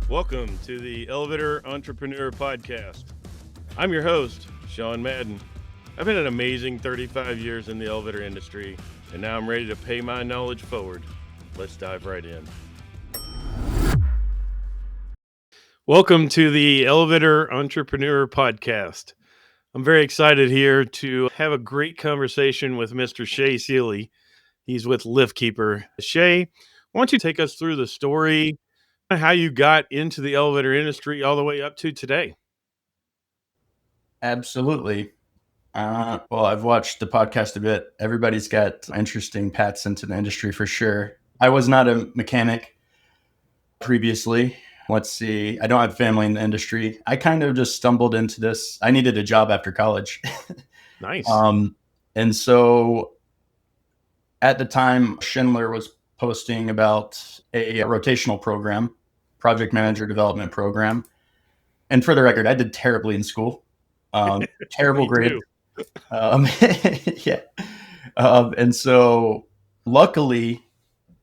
Welcome to the Elevator Entrepreneur Podcast. I'm your host, Sean Madden. I've been an amazing 35 years in the elevator industry, and now I'm ready to pay my knowledge forward. Let's dive right in. Welcome to the Elevator Entrepreneur Podcast. I'm very excited here to have a great conversation with Mr. Shae Sealey. He's with LiftKeeper. Shae, why don't you take us through the story, how you got into the elevator industry all the way up to today? Absolutely. Well, I've watched the podcast a bit. Everybody's got interesting paths into the industry for sure. I was not a mechanic previously. Let's see. I don't have family in the industry. I kind of just stumbled into this. I needed a job after college. Nice. And so at the time, Schindler was posting about a rotational program, project manager development program. And for the record, I did terribly in school. Terrible Me grades. too. Yeah. And so luckily,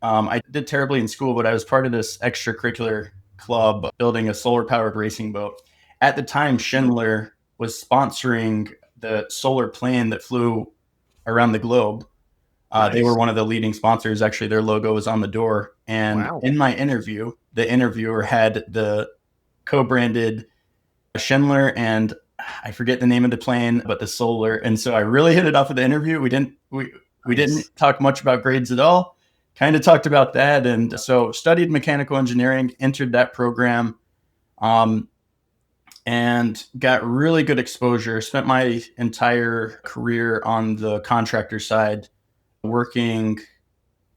I did terribly in school, but I was part of this extracurricular club building a solar powered racing boat. At the time, Schindler was sponsoring the solar plane that flew around the globe. They were Nice. one of the leading sponsors. Actually, their logo was on the door. And Wow. in my interview, the interviewer had the co-branded Schindler and I forget the name of the plane, but the solar. And so I really hit it off with the interview. We Nice. didn't talk much about grades at all. Kind of talked about that, and so studied mechanical engineering, entered that program, um, and got really good exposure. Spent my entire career on the contractor side, working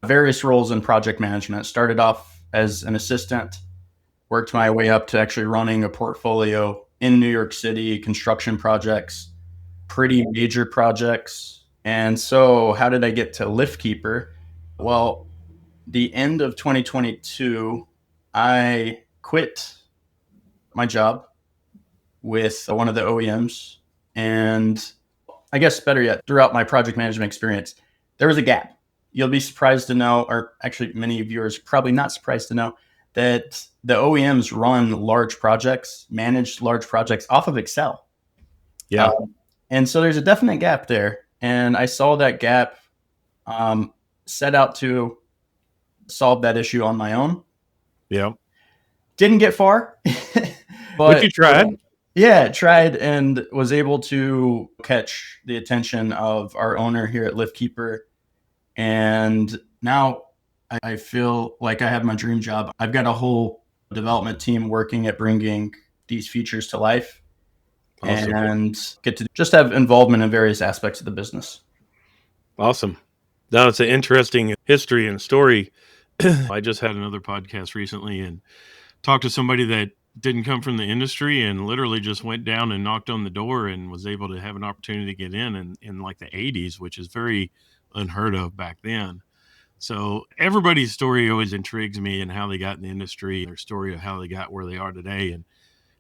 various roles in project management. Started off as an assistant, worked my way up to actually running a portfolio in New York City, construction projects, pretty major projects. And so, how did I get to LiftKeeper? Well, the end of 2022, I quit my job with one of the OEMs. And I guess better yet, throughout my project management experience, there was a gap. You'll be surprised to know, or actually, many of viewers probably not surprised to know, that the OEMs run large projects, manage large projects off of Excel. Yeah. Um, and so there's a definite gap there. And I saw that gap, set out to solve that issue on my own. Yeah. Didn't get far, But but you tried. yeah, tried and was able to catch the attention of our owner here at LiftKeeper. And now I feel like I have my dream job. I've got a whole development team working at bringing these features to life Awesome. and get to just have involvement in various aspects of the business. Awesome. Now it's an interesting history and story. I just had another podcast recently and talked to somebody that didn't come from the industry and literally just went down and knocked on the door and was able to have an opportunity to get in like the 80s, which is very unheard of back then. So everybody's story always intrigues me and how they got in the industry, their story of how they got where they are today. And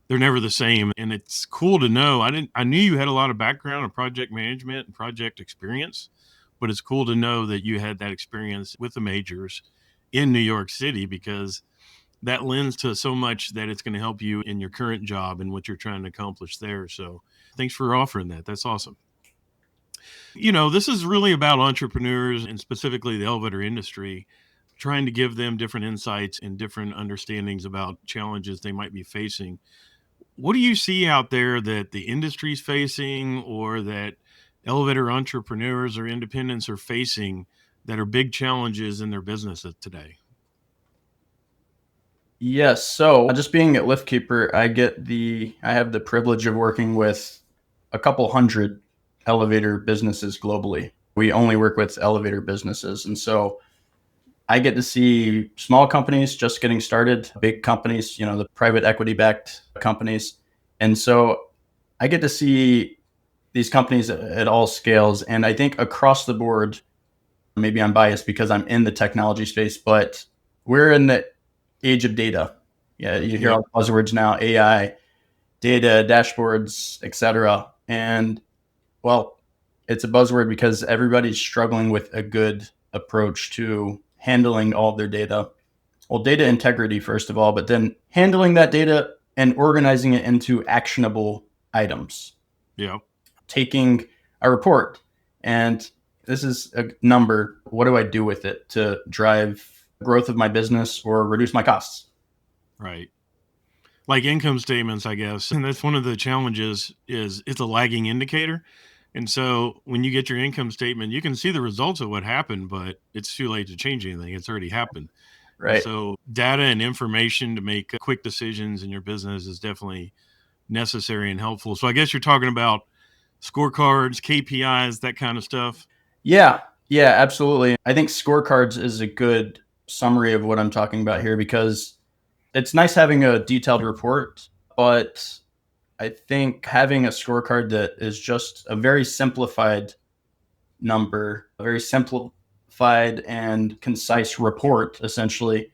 they're never the same. And it's cool to know. I knew you had a lot of background in project management and project experience, but it's cool to know that you had that experience with the majors in New York City, because that lends to so much that it's going to help you in your current job and what you're trying to accomplish there. So thanks for offering that. That's awesome. This is really about entrepreneurs and specifically the elevator industry, trying to give them different insights and different understandings about challenges they might be facing. What do you see out there that the industry's facing, or that elevator entrepreneurs or independents are facing, that are big challenges in their businesses today? Yes. So just being at LiftKeeper, I have the privilege of working with a couple hundred elevator businesses globally. We only work with elevator businesses. And so I get to see small companies just getting started, big companies, the private equity backed companies. And so I get to see these companies at all scales. And I think across the board, maybe I'm biased because I'm in the technology space, but we're in the age of data. Yeah, you hear Yep. all the buzzwords now: AI, data, dashboards, etc. And well, it's a buzzword because everybody's struggling with a good approach to handling all of their data. Well, data integrity, first of all, but then handling that data and organizing it into actionable items. Yeah. Taking a report and this is a number. What do I do with it to drive growth of my business or reduce my costs? Right. Like income statements, I guess. And that's one of the challenges is it's a lagging indicator. And so when you get your income statement, you can see the results of what happened, but it's too late to change anything. It's already happened. And Right. so data and information to make quick decisions in your business is definitely necessary and helpful. So I guess you're talking about scorecards, KPIs, that kind of stuff. Yeah. Yeah, absolutely. I think scorecards is a good summary of what I'm talking about here because it's nice having a detailed report, but I think having a scorecard that is just a very simplified number, a very simplified and concise report, essentially,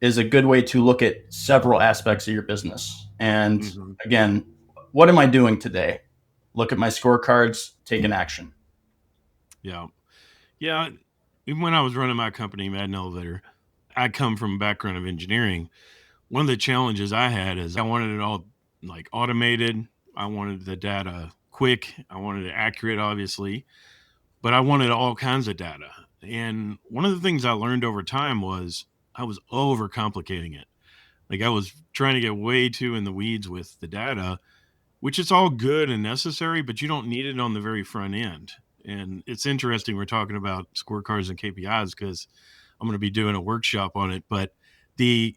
is a good way to look at several aspects of your business. And Hmm. again, what am I doing today? Look at my scorecards, take an action. Yeah. Yeah. Even when I was running my company, Madden Elevator, I come from a background of engineering. One of the challenges I had is I wanted it all like automated. I wanted the data quick. I wanted it accurate, obviously, but I wanted all kinds of data. And one of the things I learned over time was I was overcomplicating it. Like I was trying to get way too in the weeds with the data, which is all good and necessary, but you don't need it on the very front end. And it's interesting we're talking about scorecards and KPIs because I'm going to be doing a workshop on it. But the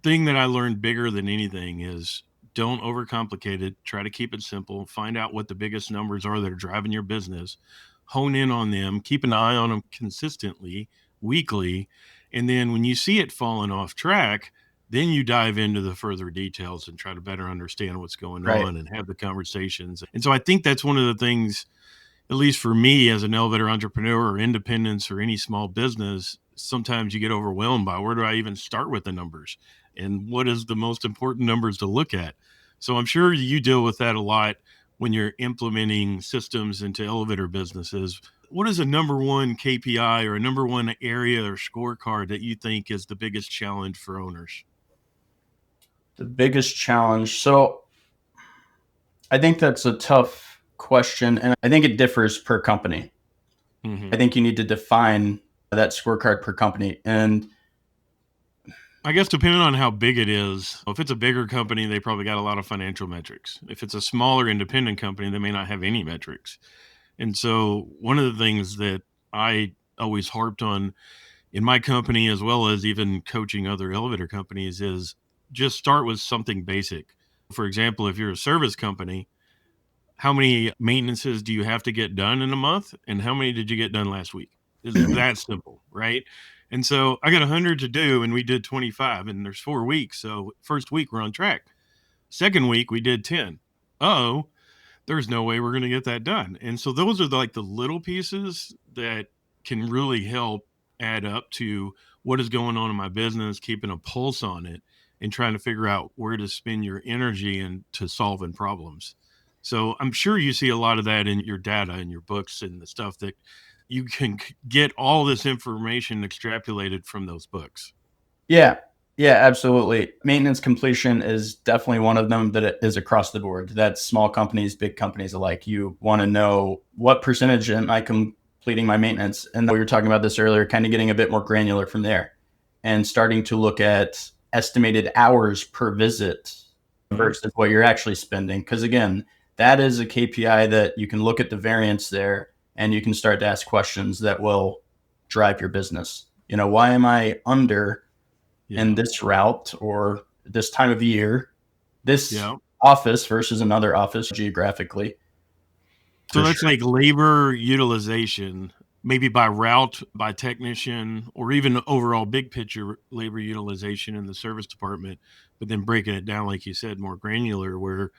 thing that I learned bigger than anything is don't overcomplicate it. Try to keep it simple. Find out what the biggest numbers are that are driving your business. Hone in on them. Keep an eye on them consistently, weekly. And then when you see it falling off track, then you dive into the further details and try to better understand what's going Right. on and have the conversations. And so I think that's one of the things, at least for me as an elevator entrepreneur or independence or any small business, sometimes you get overwhelmed by where do I even start with the numbers and what is the most important numbers to look at. So I'm sure you deal with that a lot when you're implementing systems into elevator businesses. What is a number one KPI or a number one area or scorecard that you think is the biggest challenge for owners? The biggest challenge. So I think that's a tough question. And I think it differs per company. I Hmm. think you need to define that scorecard per company. And I guess depending on how big it is, if it's a bigger company, they probably got a lot of financial metrics. If it's a smaller independent company, they may not have any metrics. And so, one of the things that I always harped on in my company, as well as even coaching other elevator companies, is just start with something basic. For example, if you're a service company, how many maintenances do you have to get done in a month? And how many did you get done last week? Is that simple, right? And so I got 100 to do, and we did 25, and there's 4 weeks. So, first week, we're on track. Second week, we did 10. Oh, there's no way we're going to get that done. And so those are like the little pieces that can really help add up to what is going on in my business, keeping a pulse on it and trying to figure out where to spend your energy into solving problems. So I'm sure you see a lot of that in your data and your books and the stuff that you can get all this information extrapolated from those books. yeah, yeah, absolutely. Maintenance completion is definitely one of them that is across the board. That's small companies, big companies alike. You want to know what percentage am I completing my maintenance? And we were talking about this earlier, kind of getting a bit more granular from there and starting to look at estimated hours per visit Mhm. versus what you're actually spending. Because again, that is a KPI that you can look at the variance there and you can start to ask questions that will drive your business. Why am I under in Yeah. this route or this time of year, this Yeah. office versus another office geographically, So for that's sure. like labor utilization, maybe by route, by technician, or even overall big picture labor utilization in the service department, but then breaking it down, like you said, more granular, where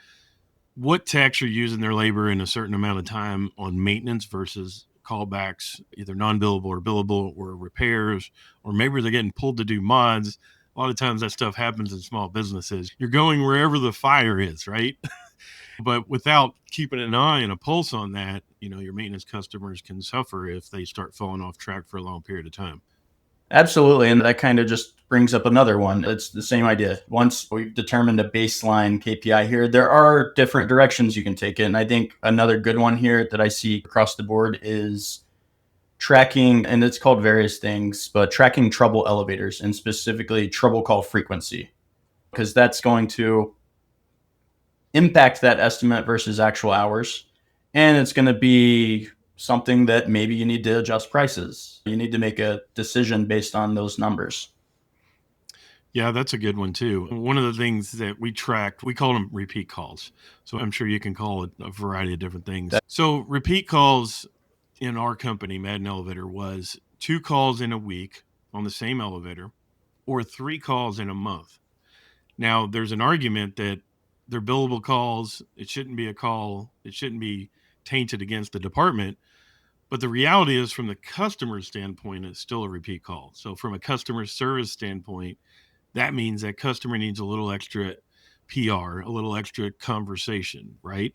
what techs are using their labor in a certain amount of time on maintenance versus callbacks, either non billable or billable or repairs, or maybe they're getting pulled to do mods. A lot of times that stuff happens in small businesses. You're going wherever the fire is, right? But without keeping an eye and a pulse on that, your maintenance customers can suffer if they start falling off track for a long period of time. Absolutely. And that kind of just brings up another one. It's the same idea. Once we've determined a baseline KPI here, there are different directions you can take it. And I think another good one here that I see across the board is tracking, and it's called various things, but tracking trouble elevators and specifically trouble call frequency, because that's going to impact that estimate versus actual hours. And it's going to be something that maybe you need to adjust prices. You need to make a decision based on those numbers. Yeah, that's a good one too. One of the things that we tracked, we call them repeat calls. So I'm sure you can call it a variety of different things. So repeat calls in our company, Madden Elevator, was 2 calls in a week on the same elevator or 3 calls in a month. Now, there's an argument that they're billable calls. It shouldn't be a call. It shouldn't be tainted against the department. But the reality is, from the customer standpoint, it's still a repeat call. So, from a customer service standpoint, that means that customer needs a little extra PR, a little extra conversation, right?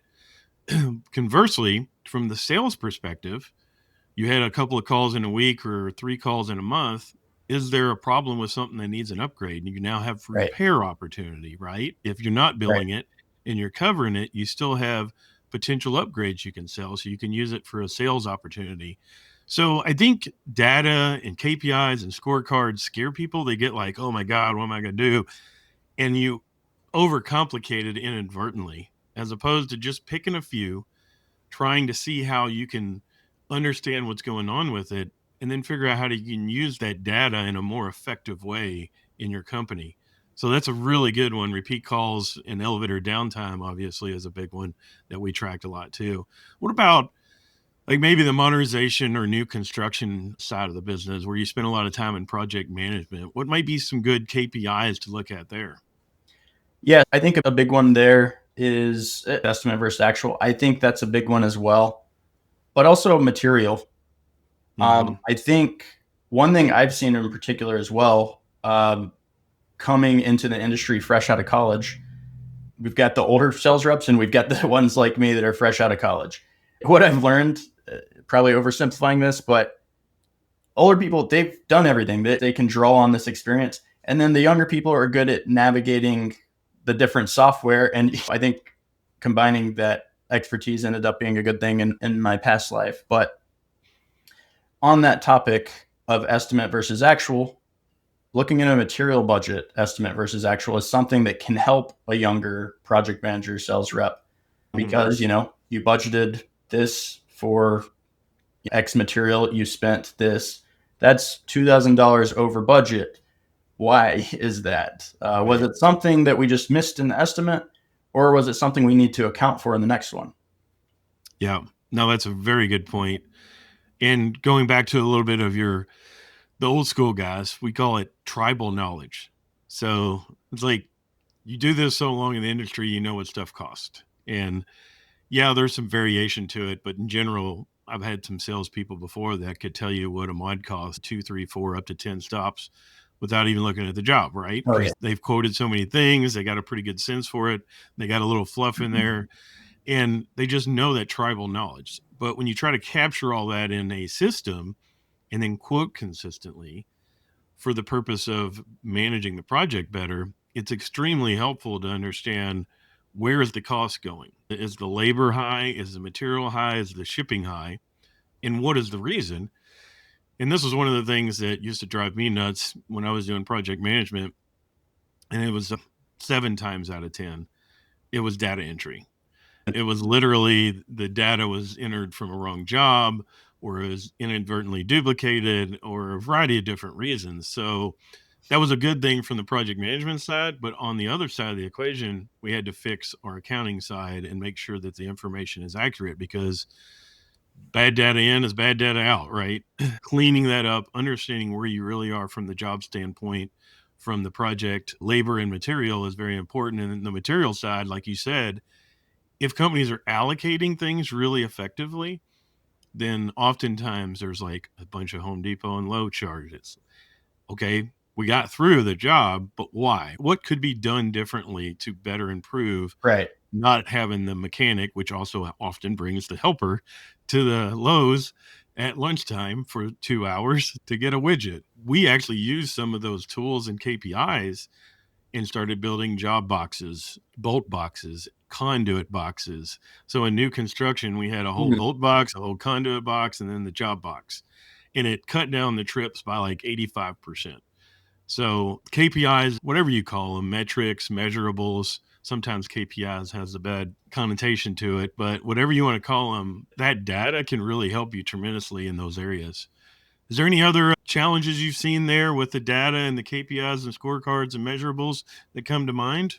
Conversely, from the sales perspective, you had a couple of calls in a week or 3 calls in a month. Is there a problem with something that needs an upgrade? And you now have Right. repair opportunity, right? If you're not Right. billing it and you're covering it, you still have potential upgrades you can sell. So you can use it for a sales opportunity. So I think data and KPIs and scorecards scare people. They get like, oh my God, what am I going to do? And you overcomplicate it inadvertently, as opposed to just picking a few, trying to see how you can understand what's going on with it, and then figure out how you can use that data in a more effective way in your company. So that's a really good one. Repeat calls and elevator downtime obviously is a big one that we tracked a lot too. What about like maybe the modernization or new construction side of the business where you spend a lot of time in project management? What might be some good KPIs to look at there? Yeah, I think a big one there is estimate versus actual. I think that's a big one as well, but also material. Mm-hmm. I think one thing I've seen in particular as well, coming into the industry fresh out of college, we've got the older sales reps and we've got the ones like me that are fresh out of college. What I've learned, probably oversimplifying this, but older people, they've done everything. They can draw on this experience. And then the younger people are good at navigating the different software. And I think combining that expertise ended up being a good thing in my past life. But on that topic of estimate versus actual, looking at a material budget estimate versus actual is something that can help a younger project manager sales rep, because you budgeted this for X material, you spent this, that's $2,000 over budget. Why is that? Was it something that we just missed in the estimate, or was it something we need to account for in the next one? Yeah, no, that's a very good point. And going back to a little bit of the old school guys, we call it tribal knowledge. So it's like you do this so long in the industry, you know what stuff costs. And yeah, there's some variation to it, but in general, I've had some salespeople before that could tell you what a mod costs, 2, 3, 4, up to 10 stops without even looking at the job, right? Oh yeah. Because they've quoted so many things, they got a pretty good sense for it. They got a little fluff in there, and they just know that tribal knowledge. But when you try to capture all that in a system and then quote consistently for the purpose of managing the project better, it's extremely helpful to understand where is the cost going? Is the labor high? Is the material high? Is the shipping high? And what is the reason? And this was one of the things that used to drive me nuts when I was doing project management. And it was 7 times out of 10, it was data entry. It was literally the data was entered from a wrong job or is inadvertently duplicated or a variety of different reasons. So that was a good thing from the project management side. But on the other side of the equation, we had to fix our accounting side and make sure that the information is accurate, because bad data in is bad data out, right? Cleaning that up, understanding where you really are from the job standpoint, from the project labor and material is very important. And the material side, like you said, if companies are allocating things really effectively, then oftentimes there's like a bunch of Home Depot and Low charges. Okay, we got through the job, but why? What could be done differently to better improve Right. not having the mechanic, which also often brings the helper to the Lowe's at lunchtime for 2 hours to get a widget. We actually used some of those tools and KPIs and started building job boxes, bolt boxes, conduit boxes. So in new construction, we had a whole Hmm. bolt box, a whole conduit box, and then the job box. And it cut down the trips by like 85%. So KPIs, whatever you call them, metrics, measurables, sometimes KPIs has a bad connotation to it, but whatever you want to call them, that data can really help you tremendously in those areas. Is there any other challenges you've seen there with the data and the KPIs and scorecards and measurables that come to mind?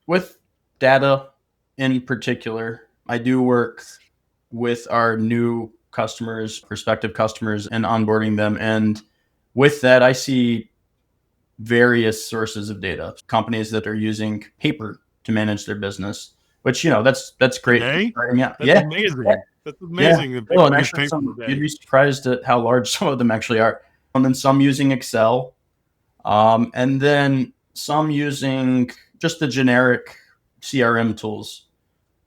With data in particular, I do work with our new customers, prospective customers, and onboarding them. And with that, I see various sources of data. Companies that are using paper to manage their business, which that's great for Today? starting out. That's Yeah, yeah, amazing. That's yeah. amazing that Oh, and people use actually, paper you'd today. be surprised at how large some of them actually are. And then some using Excel, and then some using just the generic CRM tools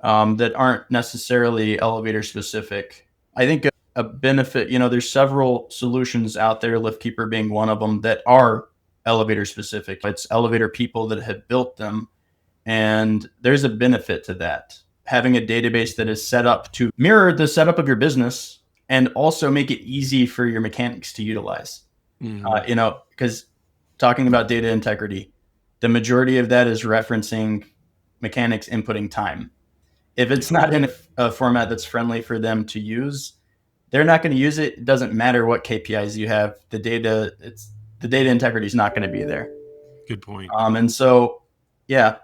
that aren't necessarily elevator specific. I think a benefit, there's several solutions out there, LiftKeeper being one of them, that are elevator specific. It's elevator people that have built them. And there's a benefit to that. Having a database that is set up to mirror the setup of your business and also make it easy for your mechanics to utilize. Hmm. Because talking about data integrity, the majority of that is referencing mechanics inputting time. If it's Yeah, not in a format that's friendly for them to use, they're not going to use it. It doesn't matter what KPIs you have. The data integrity is not going to be there. good point. And so, yeah,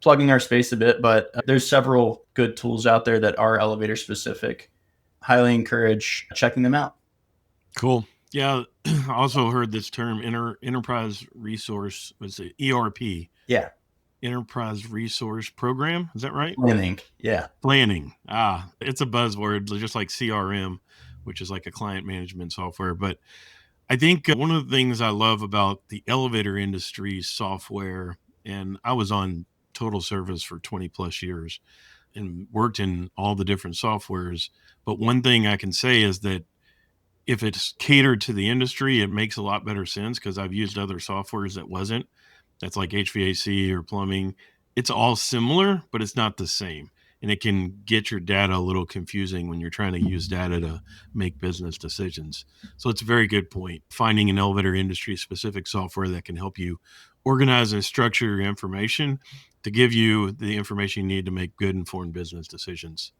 plugging our space a bit, but there's several good tools out there that are elevator specific. Highly encourage checking them out. Cool. Yeah, I also heard this term enterprise resource, was it ERP, Yeah, enterprise resource program. Is that right? planning. Yeah, Planning. Ah, it's a buzzword, just like CRM, which is like a client management software. But I think one of the things I love about the elevator industry software, and I was on total service for 20 plus years and worked in all the different softwares. But one thing I can say is that if it's catered to the industry, it makes a lot better sense because I've used other softwares that wasn't. That's like HVAC or plumbing. It's all similar, but it's not the same. And it can get your data a little confusing when you're trying to use data to make business decisions. So it's a very good point. Finding an elevator industry specific software that can help you organize and structure your information to give you the information you need to make good informed business decisions.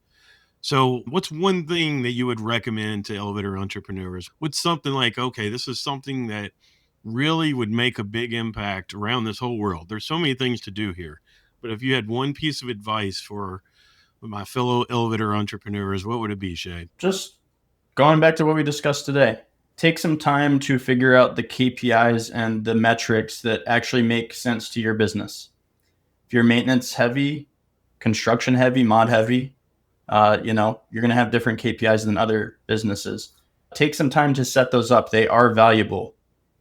So, what's one thing that you would recommend to elevator entrepreneurs? What's something like, okay, this is something that really would make a big impact around this whole world? There's so many things to do here. But if you had one piece of advice for my fellow elevator entrepreneurs, what would it be, Shae? just going back to what we discussed today. Take some time to figure out the KPIs and the metrics that actually make sense to your business. If you're maintenance heavy, construction heavy, mod heavy, you're going to have different KPIs than other businesses. Take some time to set those up. They are valuable.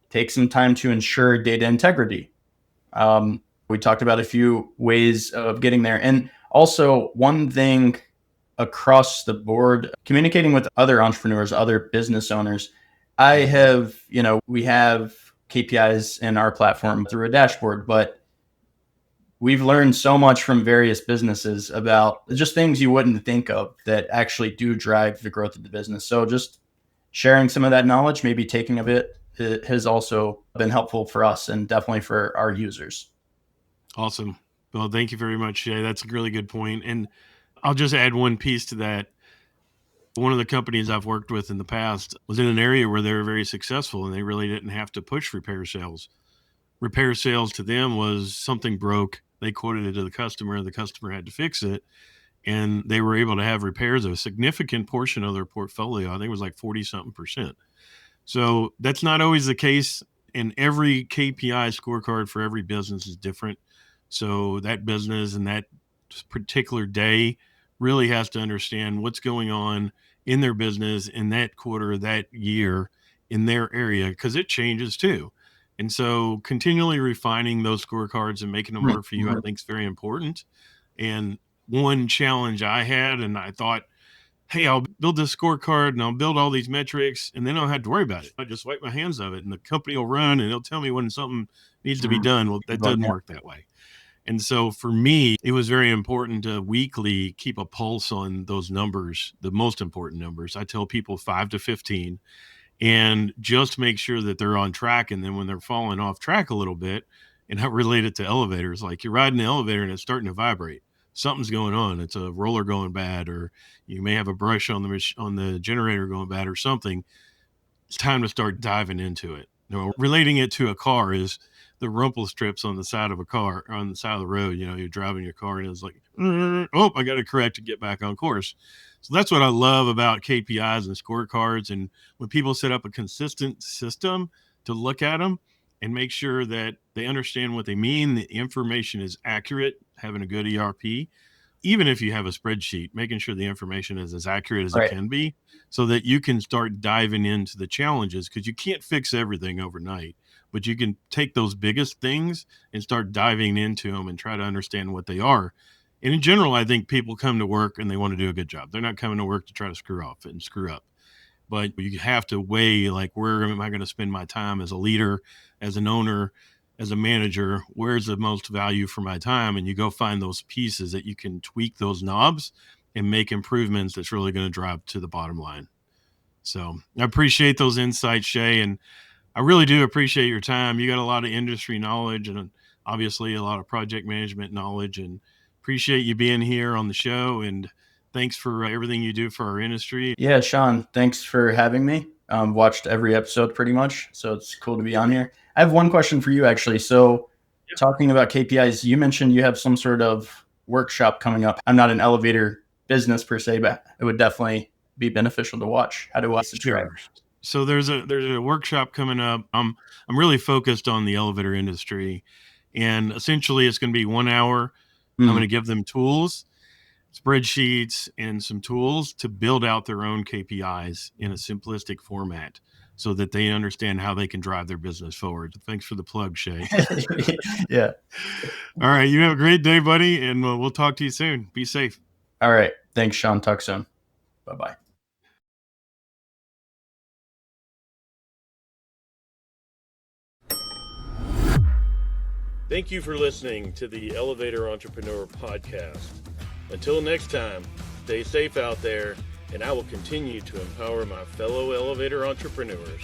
Take some time to ensure data integrity. We talked about a few ways of getting there. And also, one thing across the board, communicating with other entrepreneurs, other business owners. We have KPIs in our platform through a dashboard, but we've learned so much from various businesses about just things you wouldn't think of that actually do drive the growth of the business. So just sharing some of that knowledge, maybe taking a bit, it has also been helpful for us and definitely for our users. Awesome. Well, thank you very much, Shae. That's a really good point. And I'll just add one piece to that. One of the companies I've worked with in the past was in an area where they were very successful and they really didn't have to push repair sales. Repair sales to them was something broke. They quoted it to the customer had to fix it. And they were able to have repairs of a significant portion of their portfolio. I think it was like 40 something percent. So that's not always the case. And every KPI scorecard for every business is different. So that business and that particular day really has to understand what's going on in their business in that quarter, that year, in their area, because it changes too. And so continually refining those scorecards and making them work for you, I think is very important. And one challenge I had, and I thought hey, I'll build this scorecard and I'll build all these metrics and then I don't have to worry about it. I just wipe my hands of it and the company will run and it'll tell me when something needs to be done. Well, that doesn't work that way. And so for me, it was very important to weekly keep a pulse on those numbers, the most important numbers. I tell people 5 to 15 and just make sure that they're on track. And then when they're falling off track a little bit, and I relate it to elevators, like you're riding the elevator and it's starting to vibrate. Something's going on. It's a roller going bad, or you may have a brush on the generator going bad, or something. It's time to start diving into it. Relating it to a car is the rumple strips on the side of a car, on the side of the road. You're driving your car and it's like, oh, I got to correct to get back on course. So that's what I love about KPIs and scorecards. And when people set up a consistent system to look at them and make sure that they understand what they mean, the information is accurate, having a good ERP, even if you have a spreadsheet, making sure the information is as accurate as it can be so that you can start diving into the challenges, because you can't fix everything overnight, but you can take those biggest things and start diving into them and try to understand what they are. And in general, I think people come to work and they want to do a good job. They're not coming to work to try to screw off and screw up. But you have to weigh, like, where am I going to spend my time as a leader, as an owner, as a manager? Where's the most value for my time? And you go find those pieces that you can tweak those knobs and make improvements that's really going to drive to the bottom line. So I appreciate those insights, Shae, and I really do appreciate your time. You got a lot of industry knowledge and obviously a lot of project management knowledge, and appreciate you being here on the show. And thanks for everything you do for our industry. Yeah, Sean, thanks for having me. Watched every episode pretty much, so it's cool to be on here. I have one question for you, actually. So talking about KPIs, you mentioned you have some sort of workshop coming up. I'm not an elevator business per se, but it would definitely be beneficial to watch. How do I subscribe? Sure. So there's a workshop coming up. I'm really focused on the elevator industry, and essentially it's going to be 1 hour. I'm going to give them tools, spreadsheets, and some tools to build out their own KPIs in a simplistic format so that they understand how they can drive their business forward. Thanks for the plug, Shae. Yeah. All right. You have a great day, buddy, and we'll talk to you soon. Be safe. All right. Thanks, Sean. Talk soon. Bye-bye. Thank you for listening to the Elevator Entrepreneur Podcast. Until next time, stay safe out there, and I will continue to empower my fellow elevator entrepreneurs.